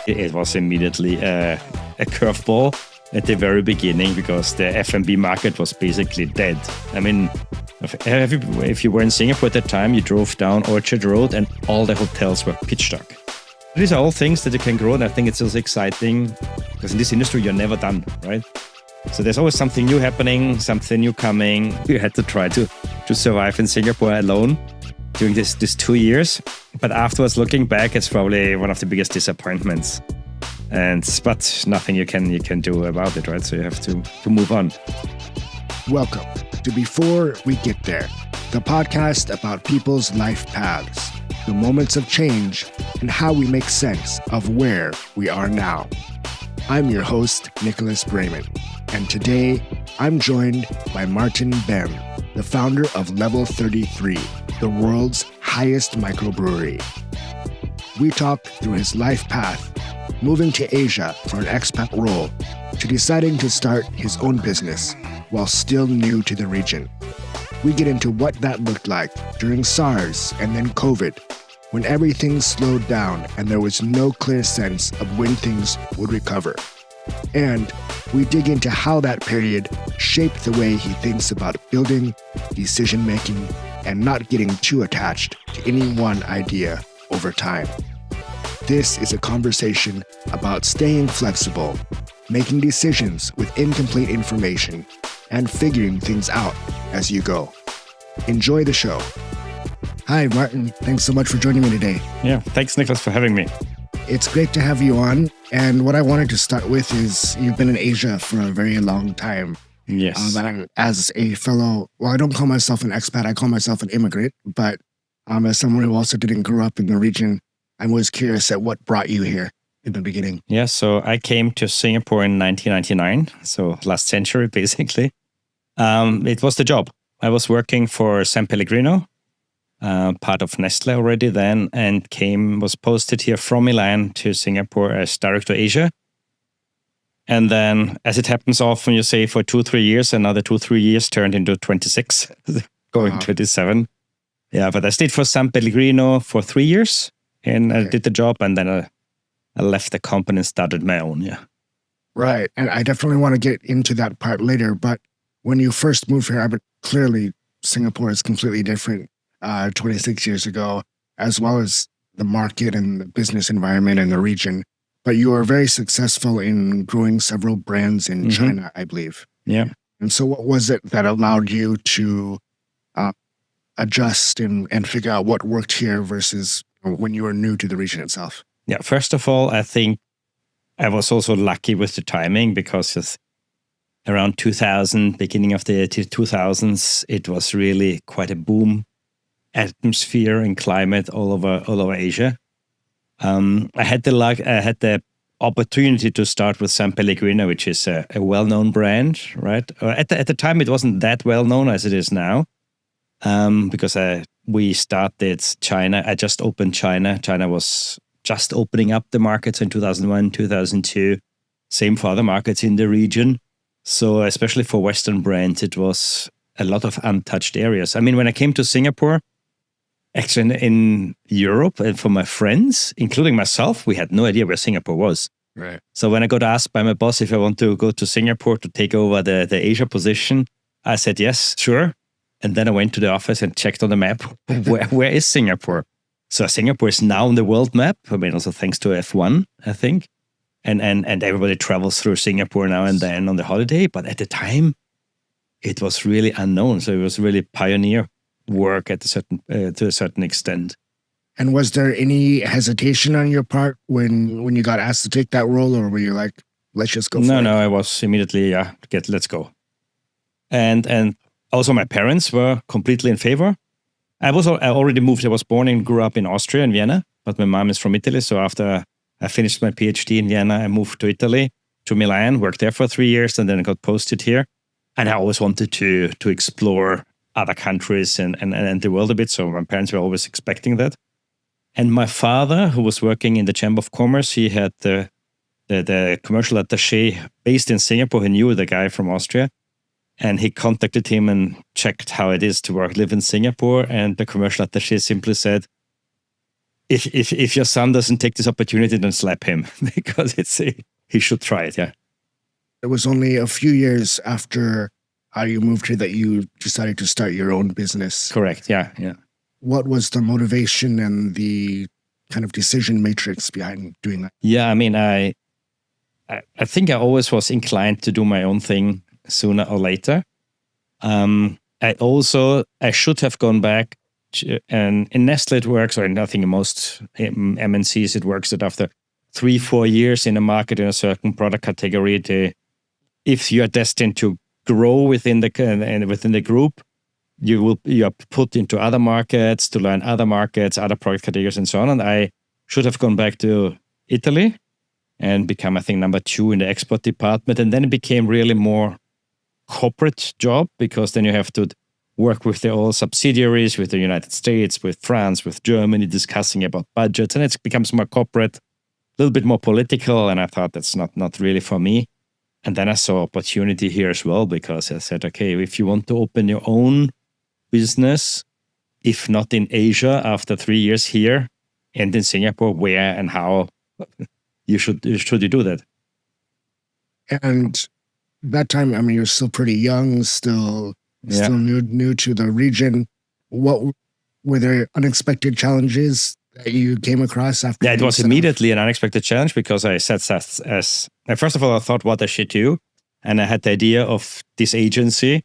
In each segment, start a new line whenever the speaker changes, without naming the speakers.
It was immediately a curveball at the very beginning because the F&B market was basically dead. I mean, if you were in Singapore at that time, you drove down Orchard Road and all the hotels were pitch dark. These are all things that you can grow, and I think it's also exciting because in this industry, you're never done, right? So there's always something new happening, something new coming. You had to try to survive in Singapore alone during this 2 years. But afterwards, looking back, it's probably one of the biggest disappointments. But nothing you can do about it, right? So you have to move on.
Welcome to Before We Get There, the podcast about people's life paths, the moments of change, and how we make sense of where we are now. I'm your host, Nicholas Braman, and today I'm joined by Martin Bém, the founder of Level 33, the world's highest microbrewery. We talked through his life path, moving to Asia for an expat role, to deciding to start his own business while still new to the region. We get into what that looked like during SARS and then COVID, when everything slowed down and there was no clear sense of when things would recover. And we dig into how that period shaped the way he thinks about building, decision-making, and not getting too attached to any one idea over time. This is a conversation about staying flexible, making decisions with incomplete information, and figuring things out as you go. Enjoy the show. Hi, Martin. Thanks so much for joining me today.
Yeah, thanks, Nicholas, for having me.
It's great to have you on. And what I wanted to start with is you've been in Asia for a very long time.
Yes.
And as a fellow, well, I don't call myself an expat, I call myself an immigrant. But as someone who also didn't grow up in the region, I'm always curious at what brought you here in the beginning.
Yeah, so I came to Singapore in 1999, so last century, basically. It was the job. I was working for San Pellegrino, part of Nestle already then, and was posted here from Milan to Singapore as Director Asia. And then, as it happens often, you say for 2-3 years, another 2-3 years turned into 26, going 27. Yeah, but I stayed for San Pellegrino for 3 years, and I did the job, and then I left the company and started my own, yeah.
Right, and I definitely want to get into that part later, but when you first moved here, clearly Singapore is completely different 26 years ago, as well as the market and the business environment in the region. But you were very successful in growing several brands in China, I believe.
Yeah.
And so what was it that allowed you to adjust and figure out what worked here versus when you were new to the region itself?
Yeah, first of all, I think I was also lucky with the timing because around 2000, beginning of the 2000s, it was really quite a boom atmosphere and climate all over Asia. I had the opportunity to start with San Pellegrino, which is a well-known brand, right? At the time, it wasn't that well-known as it is now, because we started China. I just opened China. China was just opening up the markets in 2001, 2002. Same for other markets in the region. So especially for Western brands, it was a lot of untouched areas. I mean, when I came to Singapore, actually in Europe, and for my friends, including myself, we had no idea where Singapore was.
Right.
So when I got asked by my boss if I want to go to Singapore to take over the Asia position, I said, yes, sure. And then I went to the office and checked on the map, where is Singapore? So Singapore is now on the world map. I mean, also thanks to F1, I think. And everybody travels through Singapore now and then on the holiday. But at the time, it was really unknown. So it was really pioneer work to a certain extent.
And was there any hesitation on your part when you got asked to take that role, or were you like, let's just go for it?
No, I was immediately, let's go. And also my parents were completely in favor. I already moved. I was born and grew up in Austria, in Vienna, but my mom is from Italy. So after I finished my PhD in Vienna, I moved to Italy, to Milan, worked there for 3 years, and then I got posted here. And I always wanted to explore other countries and the world a bit. So my parents were always expecting that. And my father, who was working in the Chamber of Commerce, he had the commercial attaché based in Singapore. He knew the guy from Austria. And he contacted him and checked how it is to live in Singapore. And the commercial attaché simply said, if your son doesn't take this opportunity, then slap him because he should try it. Yeah.
It was only a few years after you moved here that you decided to start your own business.
Correct. Yeah. Yeah.
What was the motivation and the kind of decision matrix behind doing that?
Yeah. I mean, I think I always was inclined to do my own thing sooner or later. I should have gone back and in Nestle it works, or I think in most MNCs it works that after 3-4 years in a market in a certain product category, if you are destined to grow within the group, you are put into other markets to learn other markets, other product categories, and so on. And I should have gone back to Italy and become, I think, number 2 in the export department. And then it became really more corporate job, because then you have to work with all subsidiaries, with the United States, with France, with Germany, discussing about budgets. And it becomes more corporate, a little bit more political. And I thought that's not really for me. And then I saw opportunity here as well, because I said, okay, if you want to open your own business, if not in Asia after 3 years here and in Singapore, where and how should you do that?
And that time, I mean, you're still pretty young, still new to the region. What were there unexpected challenges that you came across after?
Yeah, it was immediately an unexpected challenge, because I said first of all, I thought, what I should do. And I had the idea of this agency,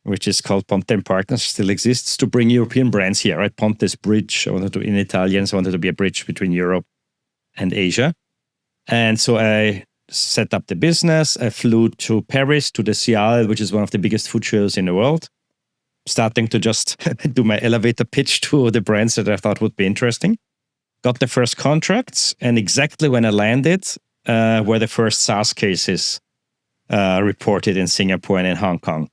which is called Ponte & Partners, still exists, to bring European brands here, right? Ponte's bridge, in Italian, so I wanted to be a bridge between Europe and Asia. And so I set up the business. I flew to Paris, to the CIAL, which is one of the biggest food shows in the world, starting to just do my elevator pitch to the brands that I thought would be interesting. Got the first contracts, and exactly when I landed were the first SARS cases reported in Singapore and in Hong Kong.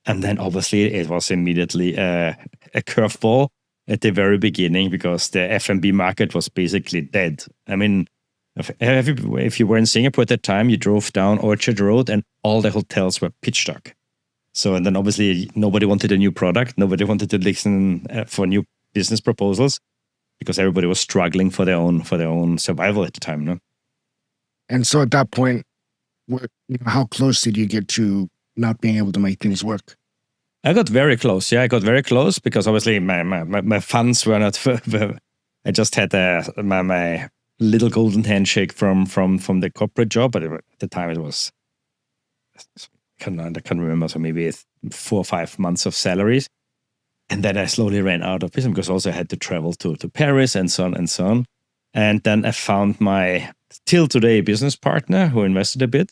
And then obviously it was immediately a curveball at the very beginning, because the F&B market was basically dead. I mean, if you were in Singapore at that time, you drove down Orchard Road and all the hotels were pitch dark. So, and then obviously nobody wanted a new product. Nobody wanted to listen for new business proposals, because everybody was struggling for their own survival at the time. No?
And so at that point, how close did you get to not being able to make things work?
I got very close. Yeah, I got very close, because obviously my funds were not. I just had my little golden handshake from the corporate job, but at the time it was, I can't remember, so maybe 4 or 5 months of salaries. And then I slowly ran out of business, because also I had to travel to Paris and so on and so on. And then I found my, till today, business partner who invested a bit.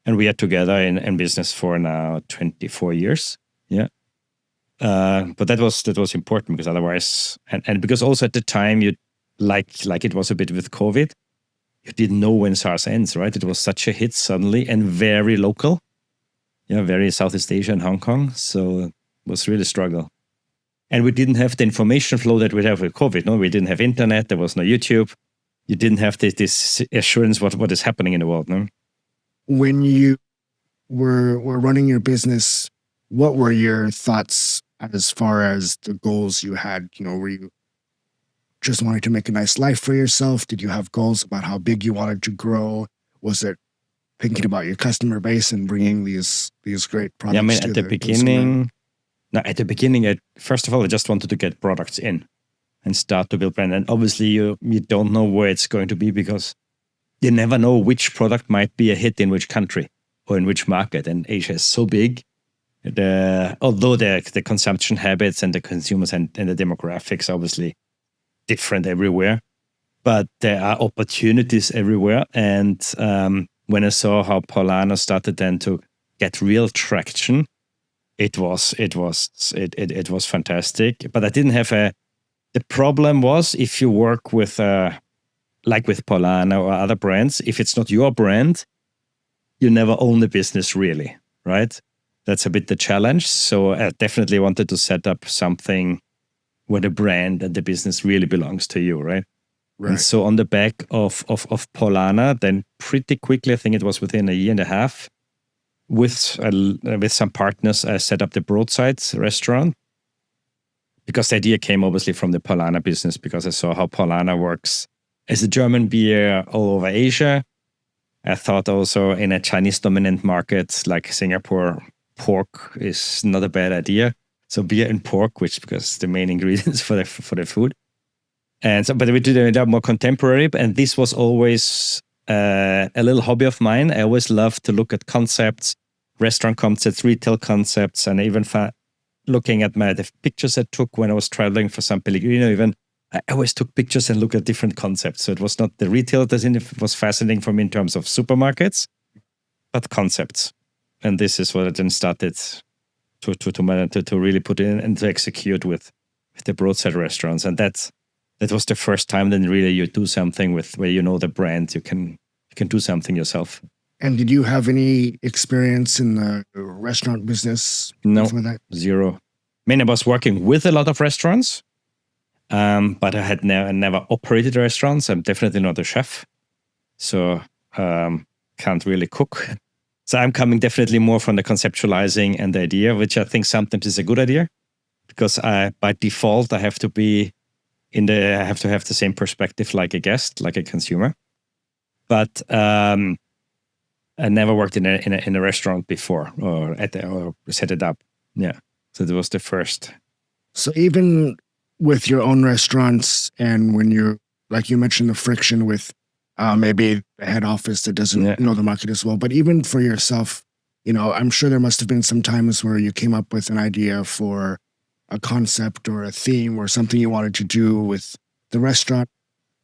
And we are together in business for now 24 years. Yeah. But that was important, because otherwise, and because also at the time, you like it was a bit with COVID, you didn't know when SARS ends, right? It was such a hit suddenly and very local. Yeah, very Southeast Asia and Hong Kong. So it was really a struggle. And we didn't have the information flow that we have with COVID. No, we didn't have internet. There was no YouTube. You didn't have this assurance what is happening in the world. No.
When you were running your business, what were your thoughts as far as the goals you had? Were you just wanting to make a nice life for yourself? Did you have goals about how big you wanted to grow? Was it thinking about your customer base and bringing these great products?
Yeah, I mean, at the beginning, first of all, I just wanted to get products in and start to build brand. And obviously, you don't know where it's going to be, because you never know which product might be a hit in which country or in which market. And Asia is so big. Although the consumption habits and the consumers and the demographics are obviously different everywhere, but there are opportunities everywhere. And when I saw how Paulana started then to get real traction, it was fantastic. But I didn't have the problem was, if you work with like with Paulana or other brands, if it's not your brand, you never own the business really, right? That's a bit the challenge. So I definitely wanted to set up something where the brand and the business really belongs to you, right?
Right.
And so on the back of Paulana, then pretty quickly, I think it was within a year and a half, with some partners, I set up the Broadsides restaurant, because the idea came obviously from the Paulaner business, because I saw how Paulaner works as a German beer all over Asia. I thought also in a Chinese dominant market like Singapore, pork is not a bad idea. So beer and pork, which because the main ingredients for the food. And so, but we did it more contemporary, and this was always a little hobby of mine. I always loved to look at concepts, restaurant concepts, retail concepts, and even looking at the pictures I took when I was traveling for some Pellegrino. Even I always took pictures and looked at different concepts. So it was not the retail that was fascinating for me in terms of supermarkets, but concepts. And this is what I then started to really put in and to execute with the roadside restaurants. And that was the first time then really you do something with where you know the brand, you can do something yourself.
And did you have any experience in the restaurant business before that?
Zero. I mean, I was working with a lot of restaurants, but I had never operated restaurants. I'm definitely not a chef, so can't really cook. So I'm coming definitely more from the conceptualizing and the idea, which I think sometimes is a good idea, because by default I have to have the same perspective like a guest, like a consumer. But I never worked in a restaurant before or set it up. Yeah, so that was the first.
So even with your own restaurants, and when you're, like you mentioned, the friction with maybe the head office that doesn't know the market as well, but even for yourself, I'm sure there must have been some times where you came up with an idea for a concept or a theme or something you wanted to do with the restaurant,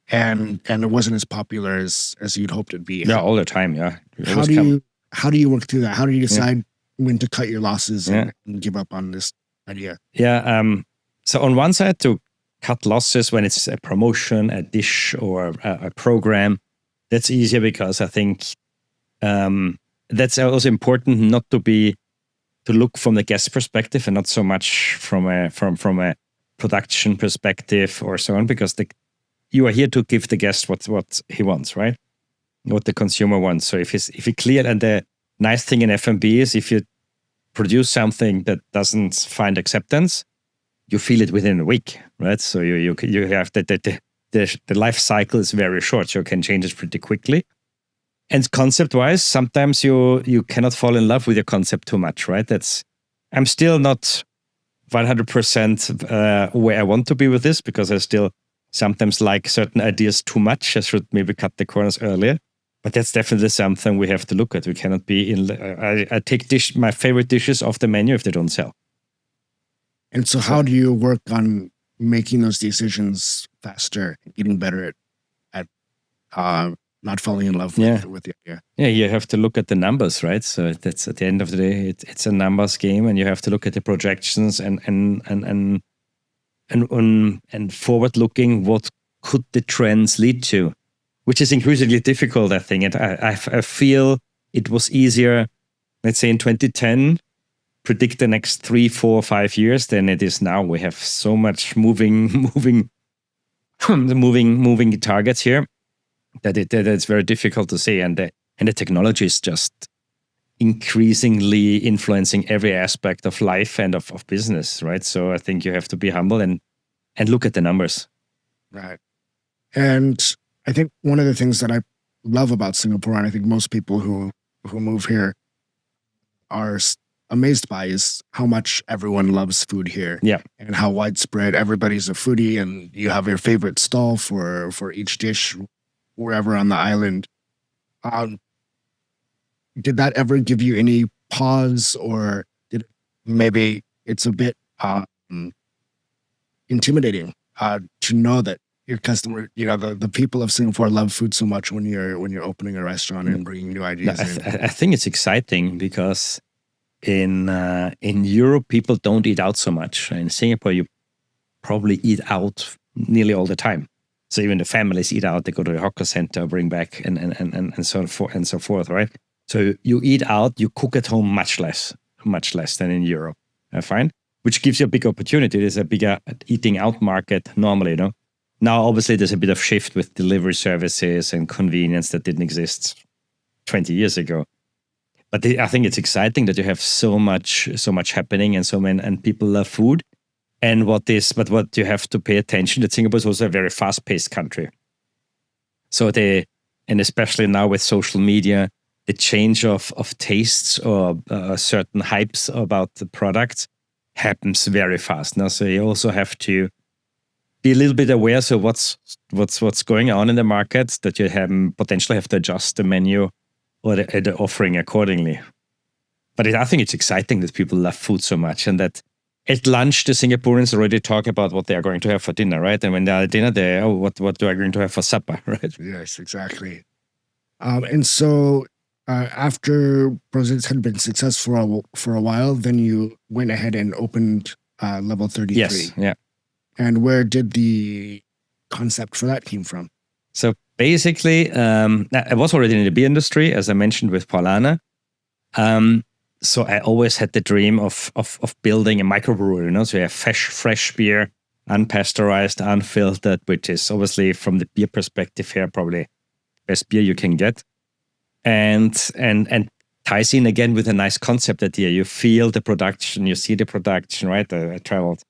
and it wasn't as popular as you'd hoped it'd be.
Yeah, all the time. Yeah.
How do you work through that? How do you decide when to cut your losses and give up on this idea?
Yeah. So on one side, to cut losses when it's a promotion, a dish, or a program, that's easier, because I think that's also important not to look from the guest perspective and not so much from a production perspective or so on, because you are here to give the guest what he wants, right? What the consumer wants. So if he clear, and the nice thing in F&B is if you produce something that doesn't find acceptance, you feel it within a week, right? So you have the life cycle is very short, so you can change it pretty quickly. And concept-wise, sometimes you cannot fall in love with your concept too much, right? I'm still not 100% where I want to be with this, because I still sometimes like certain ideas too much. I should maybe cut the corners earlier. But that's definitely something we have to look at. We cannot be I take my favorite dishes off the menu if they don't sell.
And so how do you work on making those decisions faster, getting better at not falling in love with the idea?
Yeah, you have to look at the numbers, right? So that's at the end of the day, it's a numbers game, and you have to look at the projections and forward looking, what could the trends lead to, which is increasingly difficult, I think. And I feel it was easier, let's say in 2010, predict the next 3, 4, 5 years than it is now. We have so much moving targets here that it's very difficult to say. And the technology is just increasingly influencing every aspect of life and of business, right? So I think you have to be humble and look at the numbers.
Right. And I think one of the things that I love about Singapore, and I think most people who move here are amazed by, is how much everyone loves food here.
Yeah.
And how widespread everybody's a foodie, and you have your favorite stall for each dish wherever on the island. Did that ever give you any pause, or maybe it's a bit intimidating to know that your customer, the people of Singapore love food so much when you're opening a restaurant and bringing new ideas in?
I think it's exciting, because in Europe, people don't eat out so much. In Singapore, you probably eat out nearly all the time. So even the families eat out. They go to the hawker center, bring back, and so forth, right? So you eat out, you cook at home much less than in Europe, I find, which gives you a big opportunity. There's a bigger eating out market normally, Now, obviously, there's a bit of shift with delivery services and convenience that didn't exist 20 years ago. But I think it's exciting that you have so much happening, and people love food. And what you have to pay attention that Singapore is also a very fast-paced country. So and especially now with social media, the change of tastes or certain hypes about the products happens very fast now. So you also have to be a little bit aware. So what's going on in the market that you potentially have to adjust the menu or the offering accordingly. But I think it's exciting that people love food so much, and that at lunch the Singaporeans already talk about what they are going to have for dinner, right? And when they're at dinner, what do I going to have for supper, right?
Yes, exactly. And so after Prosit had been successful for a while, then you went ahead and opened Level 33.
Yes, yeah.
And where did the concept for that came from?
So basically, I was already in the beer industry, as I mentioned, with Paulana. So I always had the dream of building a microbrewery, So you have fresh beer, unpasteurized, unfiltered, which is obviously from the beer perspective here, probably best beer you can get. And ties in again with a nice concept idea. You feel the production, you see the production, right? I traveled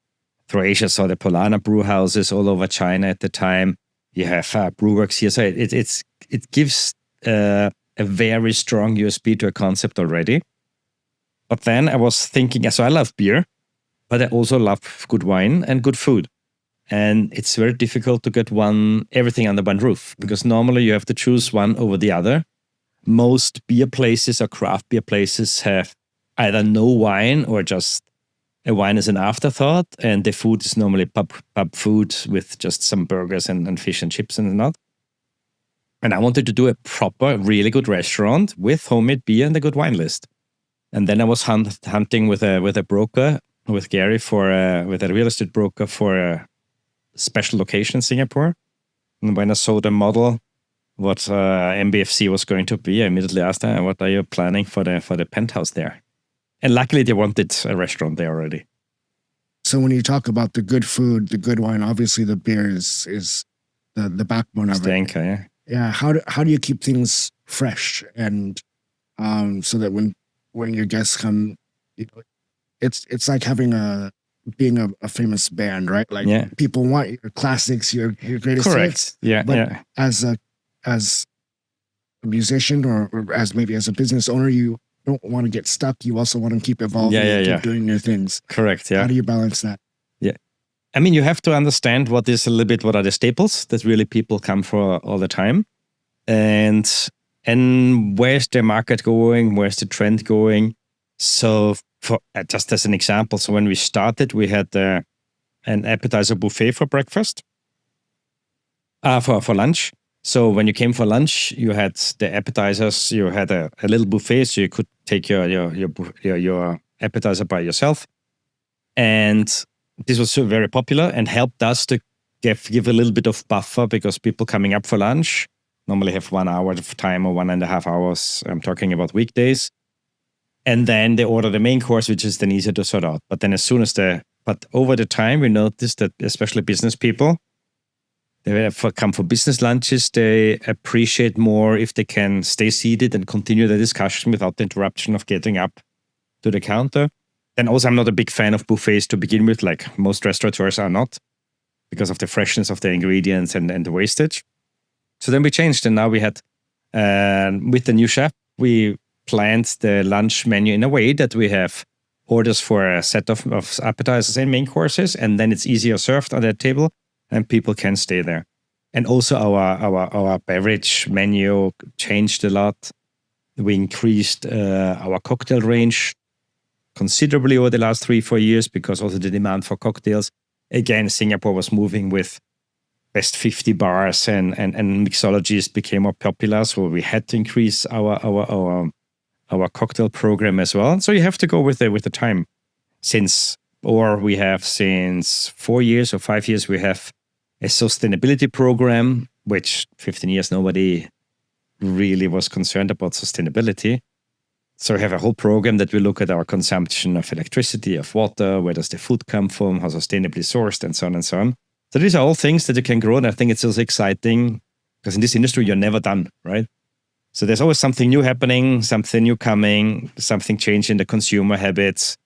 through Asia, saw the Paulana brew houses all over China at the time. You have brewworks here. So it gives a very strong USP to a concept already. But then I was thinking, so I love beer, but I also love good wine and good food. And it's very difficult to get everything under one roof, because normally you have to choose one over the other. Most beer places or craft beer places have either no wine or just a wine as an afterthought, and the food is normally pub food with just some burgers and fish and chips and not. And I wanted to do a proper, really good restaurant with homemade beer and a good wine list. And then I was hunting with a broker, with Gary, with a real estate broker for a special location in Singapore. And when I saw the model, what MBFC was going to be, I immediately asked them, "What are you planning for the penthouse there?" And luckily, they wanted a restaurant there already.
So when you talk about the good food, the good wine, obviously the beer is the backbone of it.
The anchor, yeah.
Yeah. How do you keep things fresh and so that when your guests come, it's like being a famous band, right? Like people want your classics, your greatest hits.
Yeah.
But
yeah.
as a musician or as a business owner, you don't want to get stuck. You also want to keep evolving and keep doing new things.
Correct. Yeah.
How do you balance that?
Yeah. I mean, you have to understand what are the staples that really people come for all the time. And where's the market going? Where's the trend going? So for just as an example, so when we started, we had an appetizer buffet for breakfast, for lunch. So when you came for lunch, you had the appetizers, you had a little buffet, so you could take your appetizer by yourself. And this was so very popular and helped us to give a little bit of buffer, because people coming up for lunch normally have 1 hour of time or 1.5 hours. I'm talking about weekdays. And then they order the main course, which is then easier to sort out. But then but over the time, we noticed that especially business people, they come for business lunches, they appreciate more if they can stay seated and continue the discussion without the interruption of getting up to the counter. And also, I'm not a big fan of buffets to begin with, like most restaurateurs are not, because of the freshness of the ingredients and the wastage. So then we changed, and now we had, with the new chef, we planned the lunch menu in a way that we have orders for a set of appetizers and main courses, and then it's easier served on that table, and people can stay there. And also our beverage menu changed a lot. We increased our cocktail range considerably over the last 3-4 years, because also the demand for cocktails. Again, Singapore was moving with best 50 bars, and mixologies became more popular, so we had to increase our cocktail program as well. So you have to go with the time. Since 4 years or 5 years, we have a sustainability program, which 15 years nobody really was concerned about sustainability. So we have a whole program that we look at our consumption of electricity, of water, where does the food come from, how sustainably sourced, and so on and so on. So these are all things that you can grow, and I think it's also exciting, because in this industry, you're never done, right? So there's always something new happening, something new coming, something changing the consumer habits.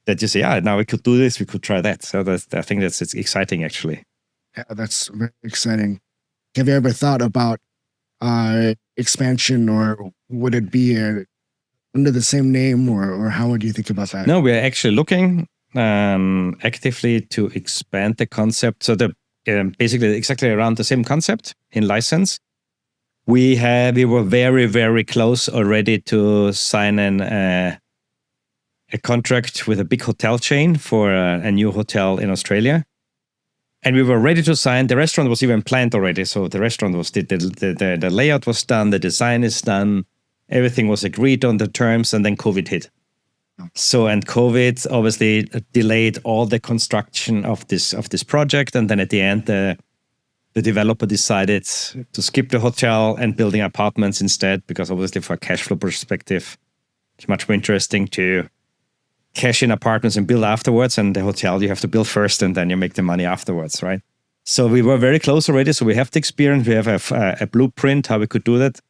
that you say, now we could do this, we could try that. So I think it's exciting, actually.
Yeah, that's very exciting. Have you ever thought about expansion, or would it be under the same name, or how would you think about that?
No, we're actually looking actively to expand the concept. So basically exactly around the same concept in license. We were very, very close already to sign a contract with a big hotel chain for a new hotel in Australia. And we were ready to sign. The restaurant was even planned already. So the restaurant was, the layout was done, the design is done, everything was agreed on the terms, and then COVID hit. So, and COVID obviously delayed all the construction of this project. And then at the end, the developer decided to skip the hotel and building apartments instead, because obviously for a cash flow perspective, it's much more interesting to cash in apartments and build afterwards, and the hotel you have to build first and then you make the money afterwards, right? So we were very close already. So we have the experience, we have a blueprint how we could do that.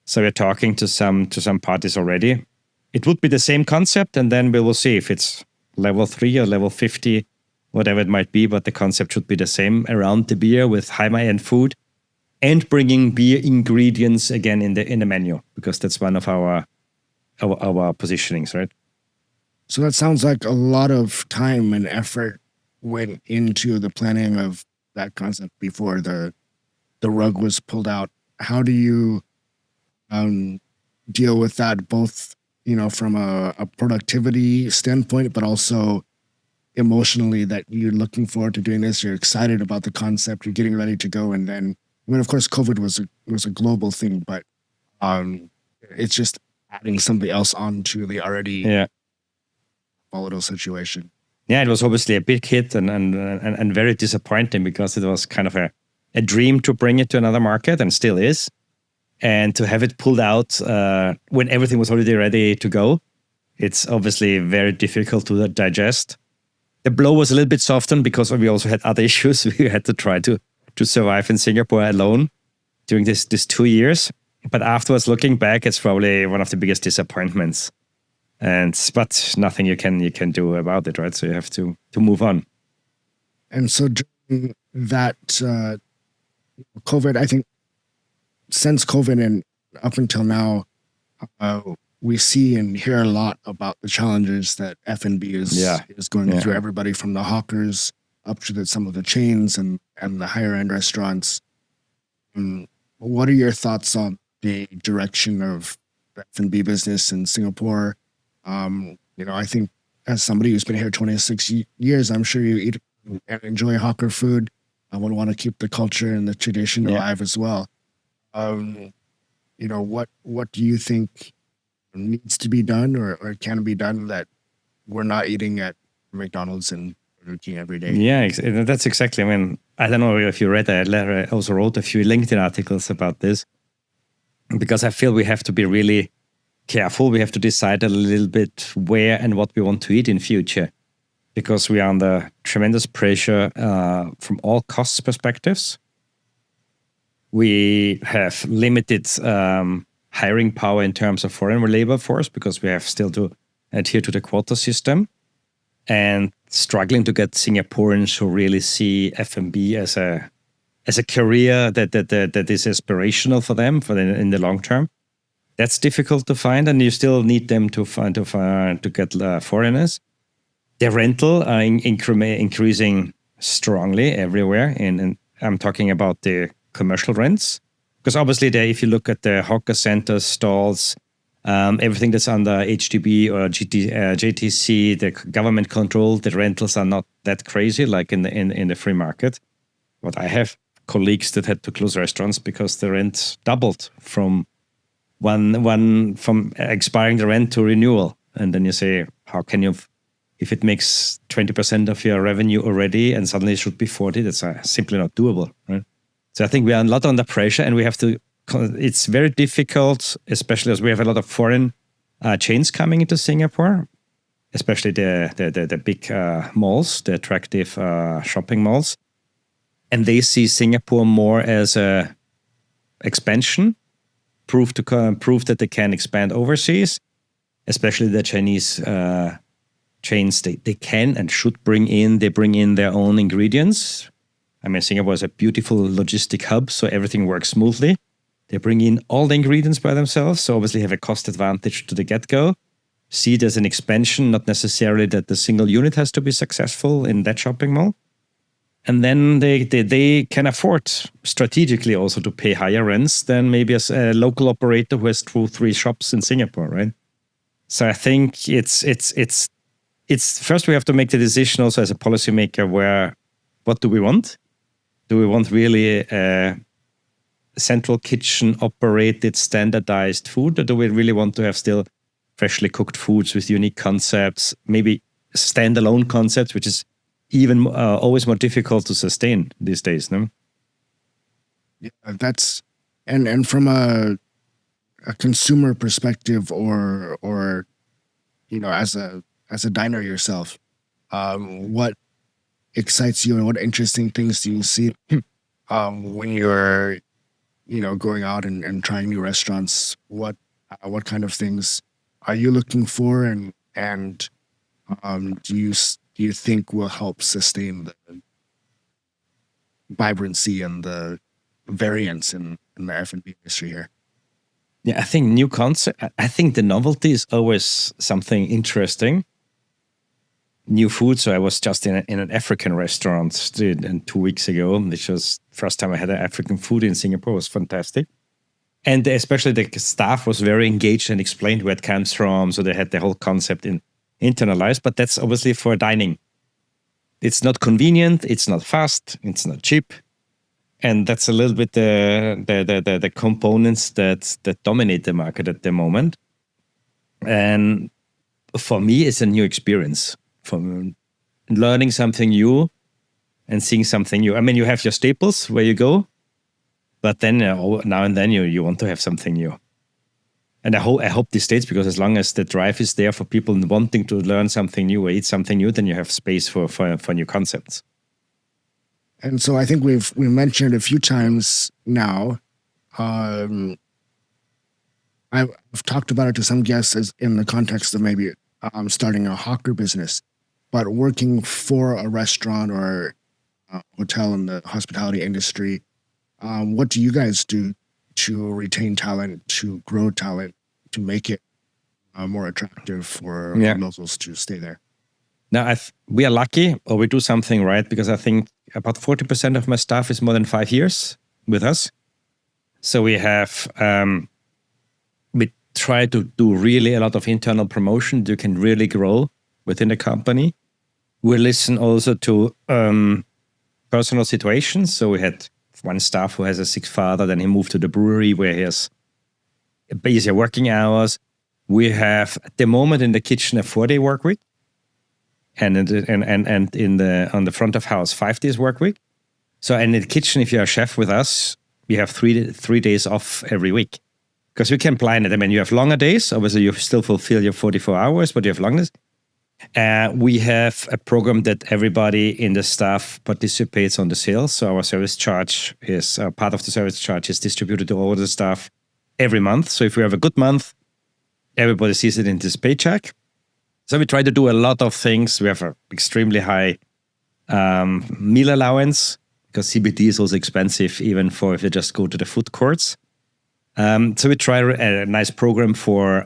So we're talking to some parties already. It would be the same concept, and then we will see if it's level 3 or level 50, whatever it might be, but the concept should be the same around the beer with high-end food and bringing beer ingredients again in the menu, because that's one of our positionings, right?
So that sounds like a lot of time and effort went into the planning of that concept before the rug was pulled out. How do you deal with that, both from a productivity standpoint, but also emotionally, that you're looking forward to doing this, you're excited about the concept, you're getting ready to go, and then, of course, COVID was a global thing, but it's just adding something else onto the already volatile situation.
Yeah, it was obviously a big hit and very disappointing, because it was kind of a dream to bring it to another market, and still is. And to have it pulled out when everything was already ready to go, it's obviously very difficult to digest. The blow was a little bit softened because we also had other issues. We had to try to survive in Singapore alone during this 2 years. But afterwards, looking back, it's probably one of the biggest disappointments. But nothing you can do about it, right? So you have to move on.
And so during that COVID, I think since COVID and up until now, we see and hear a lot about the challenges that F&B is going through. Everybody from the hawkers up to some of the chains and the higher end restaurants. What are your thoughts on the direction of the F&B business in Singapore? I think as somebody who's been here 26 years, I'm sure you eat and enjoy hawker food. I would want to keep the culture and the tradition alive as well. What do you think needs to be done or can be done that we're not eating at McDonald's and Burger King every day?
Yeah, that's exactly. I mean, I don't know if you read that. I also wrote a few LinkedIn articles about this, because I feel we have to be really careful. We have to decide a little bit where and what we want to eat in future, because we are under tremendous pressure from all costs perspectives. We have limited hiring power in terms of foreign labor force, because we have still to adhere to the quota system, and struggling to get Singaporeans who really see F&B as a career that is aspirational for them in the long term. That's difficult to find, and you still need them to get foreigners. The rental are increasing strongly everywhere, and I'm talking about the commercial rents, because obviously if you look at the hawker centers, stalls, everything that's under HDB or JTC, the government control, the rentals are not that crazy like in the free market. But I have colleagues that had to close restaurants because the rent doubled from expiring the rent to renewal. And then you say, how can you, if it makes 20% of your revenue already and suddenly it should be 40, that's simply not doable, right? So I think we are a lot under pressure, and we have to, it's very difficult, especially as we have a lot of foreign chains coming into Singapore, especially the big malls, the attractive shopping malls. And they see Singapore more as a expansion, proof that they can expand overseas, especially the Chinese chains, they can and should bring in their own ingredients. I mean, Singapore is a beautiful logistic hub, so everything works smoothly. They bring in all the ingredients by themselves, so obviously have a cost advantage to the get-go. See it as an expansion, not necessarily that the single unit has to be successful in that shopping mall. And then they can afford strategically also to pay higher rents than maybe as a local operator who has 2-3 shops in Singapore, right? So I think it's first we have to make the decision also as a policymaker what do we want? Do we want really a central kitchen operated standardized food, or do we really want to have still freshly cooked foods with unique concepts, maybe standalone concepts, which is even always more difficult to sustain these days, no?
Yeah, that's and from a consumer perspective, or as a diner yourself, what excites you and what interesting things do you see when you're going out and trying new restaurants? What kind of things are you looking for, and do you think will help sustain the vibrancy and the variance in the F&B industry here?
Yeah, I think new concept. I think the novelty is always something interesting. New food. So I was just in an African restaurant 2 weeks ago, which was the first time I had African food in Singapore. It was fantastic. And especially the staff was very engaged and explained where it comes from. So they had the whole concept internalized, but that's obviously for dining. It's not convenient, it's not fast, it's not cheap. And that's a little bit the components that dominate the market at the moment. And for me, it's a new experience. From learning something new and seeing something new. I mean, you have your staples where you go, but then now and then you want to have something new. And I hope this stays, because as long as the drive is there for people wanting to learn something new or eat something new, then you have space for new concepts.
And so I think we've mentioned a few times now. I've talked about it to some guests as in the context of maybe starting a hawker business, but working for a restaurant or a hotel in the hospitality industry. What do you guys do to retain talent, to grow talent, to make it more attractive for locals to stay there?
Now, we are lucky, or we do something right, because I think about 40% of my staff is more than 5 years with us. So we have, we try to do really a lot of internal promotion. You can really grow within the company. We listen also to personal situations. So we had one staff who has a sick father, then he moved to the brewery where he has easier working hours. We have at the moment in the kitchen a 4-day work week, and on the front of house 5 days work week. So in the kitchen, if you're a chef with us, you have 3 days off every week, because we can plan it. I mean, you have longer days. Obviously, you still fulfill your 44 hours, but you have long days. We have a program that everybody in the staff participates on the sales. So our service charge is part of the service charge is distributed to all the staff every month. So if we have a good month, everybody sees it in this paycheck. So we try to do a lot of things. We have an extremely high meal allowance, because CBD is also expensive, even for if you just go to the food courts. So we try a nice program for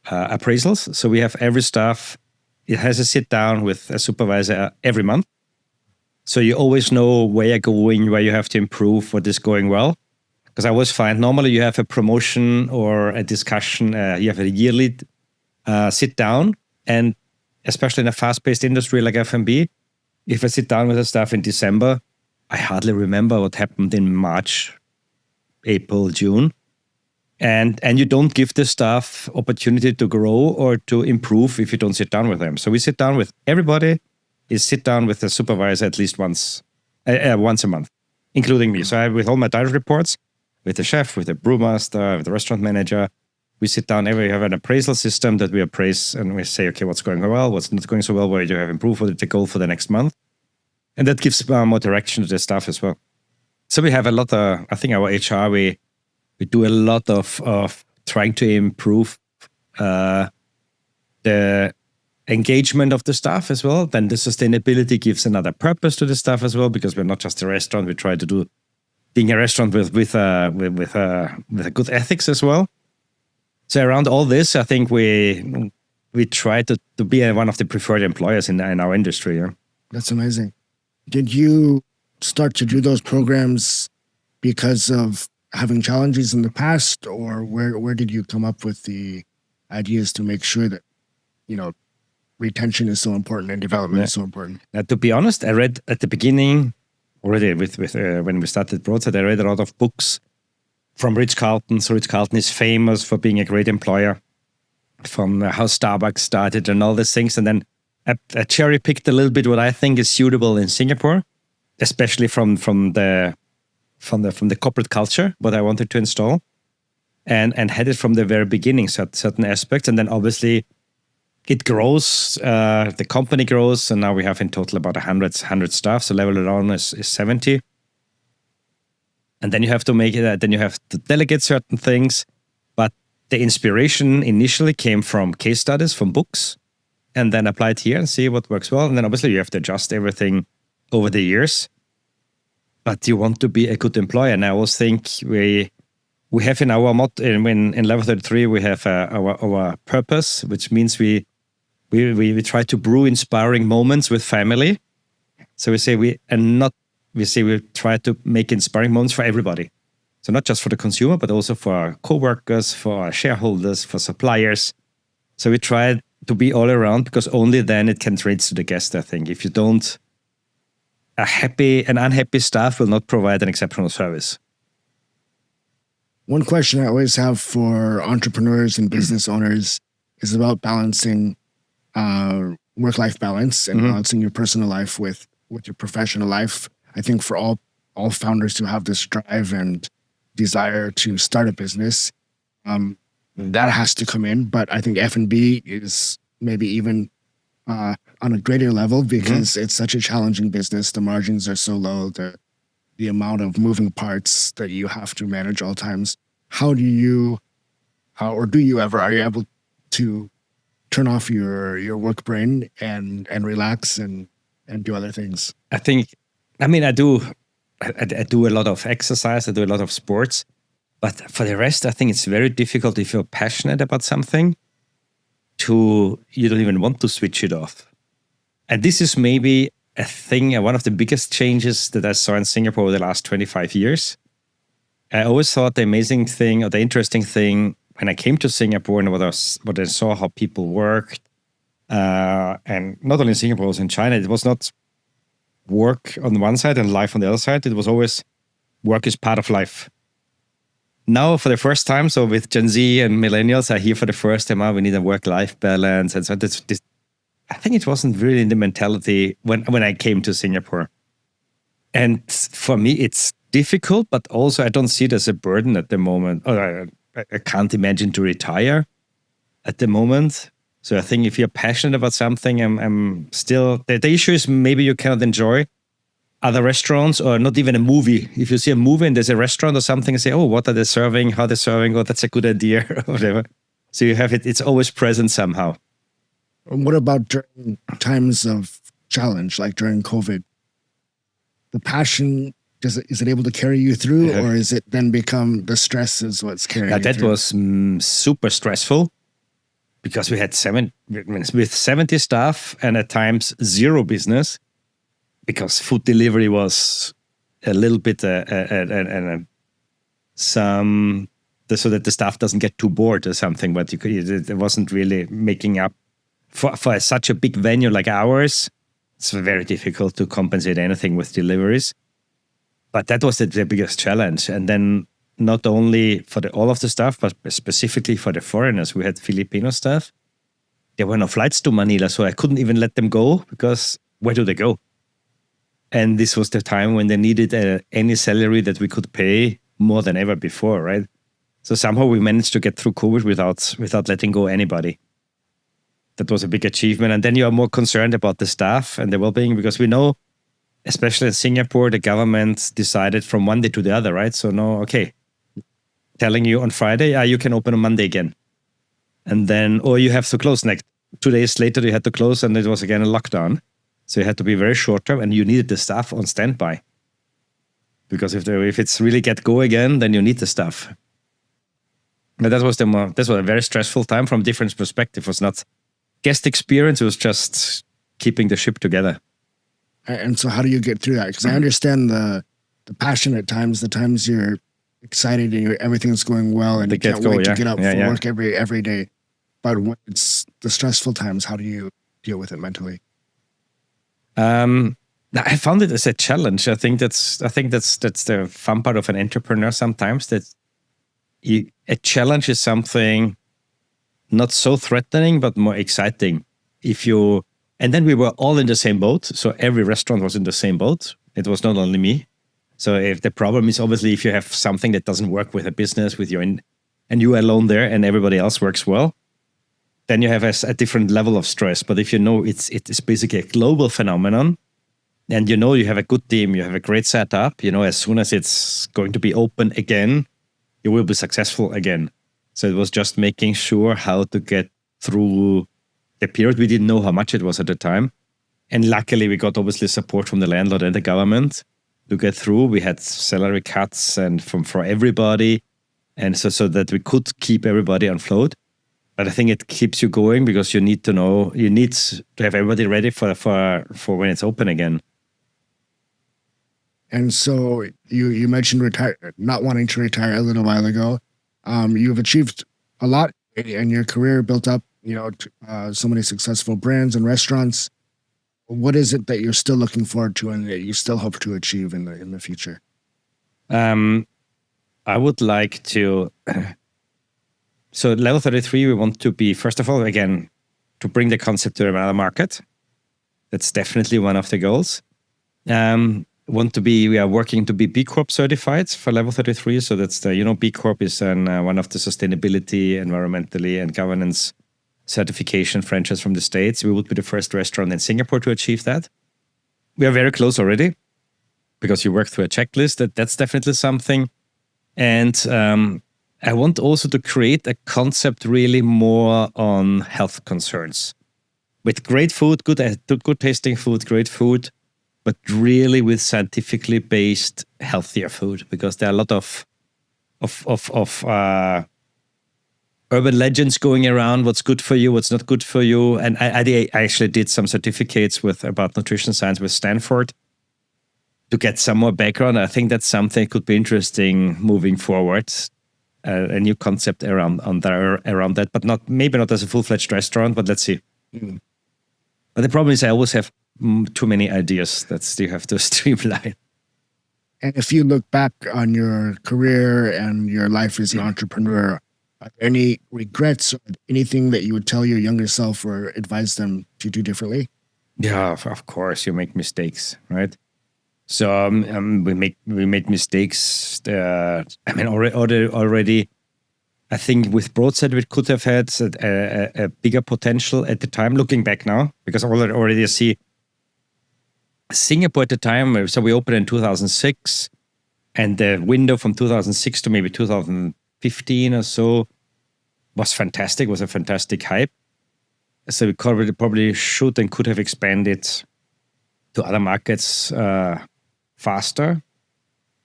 appraisals. So we have every staff, it has a sit down with a supervisor every month. So you always know where you're going, where you have to improve, what is going well. Because I always find normally you have a promotion or a discussion, you have a yearly sit down, and especially in a fast-paced industry like F&B, if I sit down with the staff in December, I hardly remember what happened in March, April, June. And you don't give the staff opportunity to grow or to improve if you don't sit down with them. So we sit down with everybody, sit down with the supervisor at least once a month, including me. So I, with all my direct reports, with the chef, with the brewmaster, with the restaurant manager, we sit down, we have an appraisal system that we appraise, and we say, okay, what's going well, what's not going so well, where do you have improved, what is the goal for the next month? And that gives more direction to the staff as well. So we have a lot of, I think our HR, we do a lot of trying to improve the engagement of the staff as well. Then the sustainability gives another purpose to the staff as well, because we're not just a restaurant. We try to do being a restaurant with a good ethics as well. So around all this, I think we try to be one of the preferred employers in our industry. Yeah?
That's amazing. Did you start to do those programs because of having challenges in the past, or where did you come up with the ideas to make sure that, retention is so important and development is so important?
Now, to be honest, I read at the beginning already with when we started Broadside, I read a lot of books from Ritz-Carlton. So Ritz-Carlton is famous for being a great employer, from how Starbucks started and all these things. And then I cherry-picked a little bit what I think is suitable in Singapore, especially from the corporate culture, what I wanted to install, and had it from the very beginning, certain aspects. And then obviously it grows, the company grows, and now we have in total about 100 staff, so level around is 70. And then you have to make it, then you have to delegate certain things. But the inspiration initially came from case studies, from books, and then apply it here and see what works well. And then obviously you have to adjust everything over the years. But you want to be a good employer. And I always think we have in our motto, in Level 33, we have our purpose, which means we try to brew inspiring moments with family. So we try to make inspiring moments for everybody. So not just for the consumer, but also for our co-workers, for our shareholders, for suppliers. So we try to be all around, because only then it can trade to the guest, I think. If you don't, an unhappy staff will not provide an exceptional service.
One question I always have for entrepreneurs and business owners is about balancing work-life balance and balancing your personal life with your professional life. I think for all founders who have this drive and desire to start a business, that has to come in. But I think F&B is maybe even on a greater level, because it's such a challenging business. The margins are so low, the amount of moving parts that you have to manage all times. Are you able to turn off your work brain and relax and do other things?
I do a lot of exercise, I do a lot of sports, but for the rest, I think it's very difficult if you're passionate about something you don't even want to switch it off. And this is maybe a thing, one of the biggest changes that I saw in Singapore over the last 25 years. I always thought the amazing thing or the interesting thing when I came to Singapore and what I saw how people worked, and not only in Singapore, also in China, it was not work on one side and life on the other side. It was always work is part of life. Now, for the first time, so with Gen Z and millennials, I hear for the first time, we need a work-life balance. And so I think it wasn't really in the mentality when I came to Singapore. And for me, it's difficult, but also I don't see it as a burden at the moment. Or I can't imagine to retire at the moment. So I think if you're passionate about something, I'm still... The issue is maybe you cannot enjoy other restaurants or not even a movie. If you see a movie and there's a restaurant or something, and say, oh, what are they serving? How they're serving? Oh, that's a good idea or whatever. So you have it. It's always present somehow.
What about during times of challenge, like during COVID? The passion, is it able to carry you through, or is it then become the stress is what's carrying you through?
That was super stressful, because we had 70 staff and at times zero business, because food delivery was a little bit so that the staff doesn't get too bored or something. But it wasn't really making up for such a big venue like ours. It's very difficult to compensate anything with deliveries. But that was the biggest challenge. And then not only for all of the staff, but specifically for the foreigners. We had Filipino staff. There were no flights to Manila, so I couldn't even let them go, because where do they go? And this was the time when they needed any salary that we could pay more than ever before, right? So somehow we managed to get through COVID without letting go anybody. That was a big achievement. And then you are more concerned about the staff and their well-being, because we know, especially in Singapore, the government decided from one day to the other, right? So no, okay, telling you on Friday, you can open on Monday again. And then, or you have to close 2 days later you had to close and it was again a lockdown. So you had to be very short term and you needed the staff on standby. Because if it's really get go again, then you need the staff. But that was a very stressful time from a different perspective. It was not guest experience, it was just keeping the ship together.
And so how do you get through that? Because I understand the passionate times, the times you're excited and everything's going well and you can't wait to get up for work every day. But when it's the stressful times, how do you deal with it mentally?
I found it as a challenge. I think that's the fun part of an entrepreneur sometimes, that a challenge is something not so threatening, but more exciting. And then we were all in the same boat. So every restaurant was in the same boat. It was not only me. So if the problem is obviously if you have something that doesn't work with a business and you are alone there and everybody else works well, then you have a different level of stress. But if you know it is basically a global phenomenon, and you know you have a good team, you have a great setup, as soon as it's going to be open again, you will be successful again. So it was just making sure how to get through the period. We didn't know how much it was at the time. And luckily we got obviously support from the landlord and the government to get through. We had salary cuts and for everybody. And so that we could keep everybody afloat. But I think it keeps you going because you need to have everybody ready for when it's open again.
And so you mentioned not wanting to retire a little while ago. You've achieved a lot in your career, built up, so many successful brands and restaurants. What is it that you're still looking forward to and that you still hope to achieve in the future?
I would like to. So level 33, we want to be, first of all, again, to bring the concept to another market. That's definitely one of the goals. We are working to be B Corp certified for level 33. So that's B Corp is one of the sustainability, environmentally, and governance certification franchise from the States. We would be the first restaurant in Singapore to achieve that. We are very close already because you work through a checklist. That's definitely something. And I want also to create a concept really more on health concerns. With great food, good tasting food, great food, but really with scientifically based, healthier food, because there are a lot of urban legends going around. What's good for you? What's not good for you? And I actually did some certificates about nutrition science with Stanford to get some more background. I think that's something that could be interesting moving forward. A new concept around that, but maybe not as a full-fledged restaurant. But let's see. Mm. But the problem is I always have too many ideas that still have to streamline.
And if you look back on your career and your life as an entrepreneur, are there any regrets or anything that you would tell your younger self or advise them to do differently?
Yeah, of course, you make mistakes, right? So we made mistakes. Already, I think with Broadside we could have had a bigger potential at the time. Looking back now, because already I see Singapore at the time. So we opened in 2006, and the window from 2006 to maybe 2015 or so was fantastic. Was a fantastic hype. So we probably should and could have expanded to other markets faster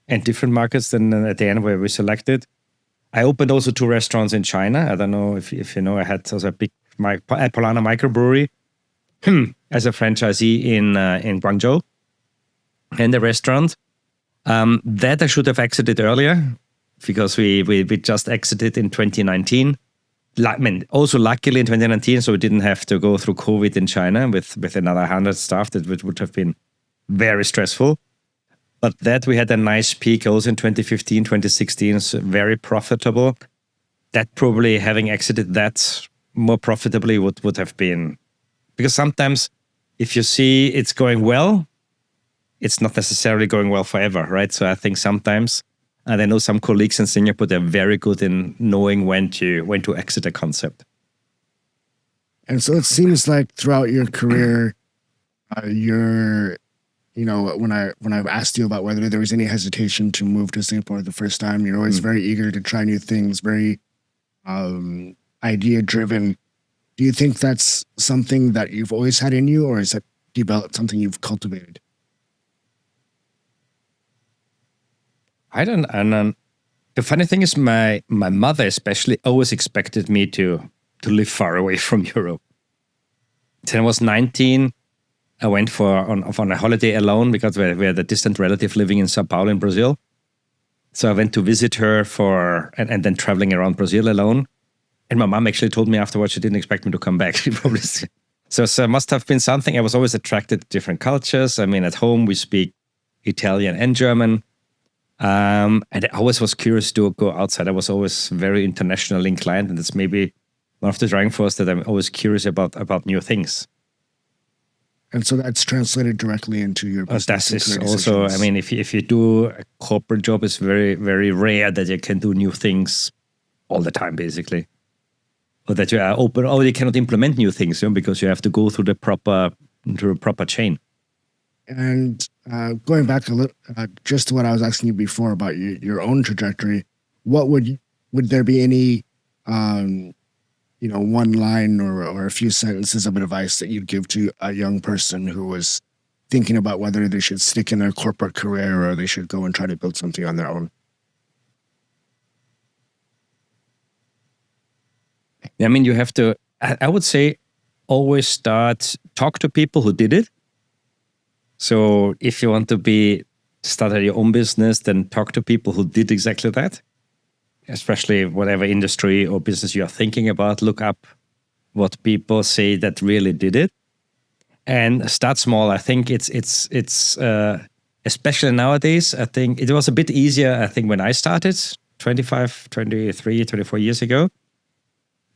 and different markets than at the end where we selected. I opened also 2 restaurants in China. I don't know if you know, I had also a big Polana microbrewery as a franchisee in Guangzhou, and the restaurant. That I should have exited earlier because we just exited in 2019. Also luckily in 2019, so we didn't have to go through COVID in China with another 100 staff. That would have been very stressful. But that we had a nice peak also in 2015, 2016, so very profitable. That probably having exited that more profitably would have been, because sometimes if you see it's going well, it's not necessarily going well forever, right? So I think sometimes, and I know some colleagues in Singapore, they're very good in knowing when to exit a concept.
And so it seems like throughout your career, when I've asked you about whether there was any hesitation to move to Singapore the first time, you're always very eager to try new things, very idea-driven. Do you think that's something that you've always had in you, or is it something you've cultivated?
I don't know. The funny thing is my mother especially always expected me to live far away from Europe. When I was 19, I went on a holiday alone because we had a distant relative living in Sao Paulo in Brazil. So I went to visit her and then traveling around Brazil alone. And my mom actually told me afterwards she didn't expect me to come back. She probably so it must have been something. I was always attracted to different cultures. I mean, at home we speak Italian and German. And I always was curious to go outside. I was always very internationally inclined, and it's maybe one of the driving forces that I'm always curious about new things.
And so that's translated directly into your business.
That is also, I mean, if you do a corporate job, it's very, very rare that you can do new things all the time, basically. Or that you are open, or you cannot implement new things, because you have to go through the proper chain.
And going back a little, just to what I was asking you before about your own trajectory, would there be any, one line or a few sentences of advice that you'd give to a young person who was thinking about whether they should stick in their corporate career or they should go and try to build something on their own?
I mean, you have to, I would say, always talk to people who did it. So if you want to start your own business, then talk to people who did exactly that. Especially whatever industry or business you are thinking about, look up what people say that really did it, and start small. I think it's especially nowadays. I think it was a bit easier. I think when I started 25, 23, 24 years ago,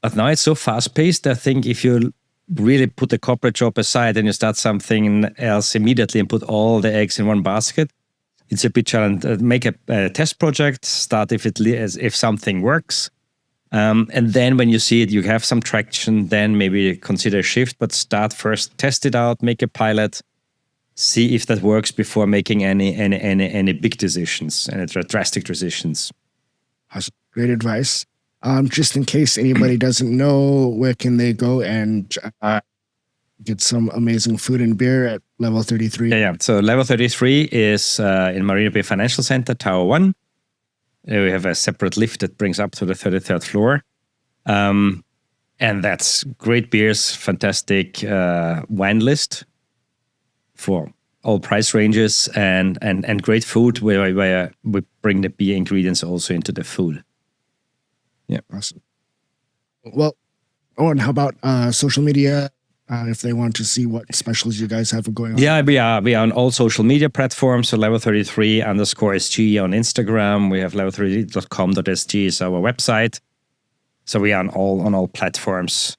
but now it's so fast paced. I think if you really put the corporate job aside and you start something else immediately and put all the eggs in one basket, it's a bit challenging. Make a test project, start if something works. And then when you see it, you have some traction, then maybe consider a shift, but start first, test it out, make a pilot, see if that works before making any big decisions and drastic decisions.
Awesome. Great advice. Just in case anybody doesn't know, where can they go and get some amazing food and beer at Level 33?
Yeah. So Level 33 is in Marina Bay Financial Center, Tower 1. We have a separate lift that brings up to the 33rd floor. And that's great beers, fantastic wine list for all price ranges, and great food where we bring the beer ingredients also into the food. Yeah.
Awesome. Well, and how about social media? If they want to see what specials you guys have going on.
Yeah, we are on all social media platforms. So level33_SG on Instagram. We have level33.com.sg is our website. So we are on all platforms,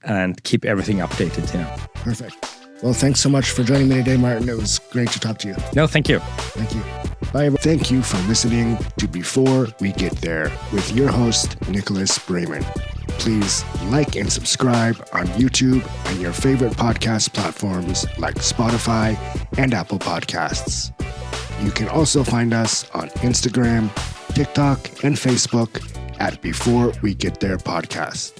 and keep everything updated. Yeah.
Perfect. Well, thanks so much for joining me today, Martin. It was great to talk to you.
No, thank you.
Thank you. Bye. Thank you for listening to Before We Get There with your host, Nicholas Braman. Please like and subscribe on YouTube and your favorite podcast platforms like Spotify and Apple Podcasts. You can also find us on Instagram, TikTok, and Facebook at Before We Get There Podcast.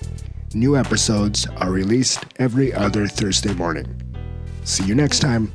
New episodes are released every other Thursday morning. See you next time.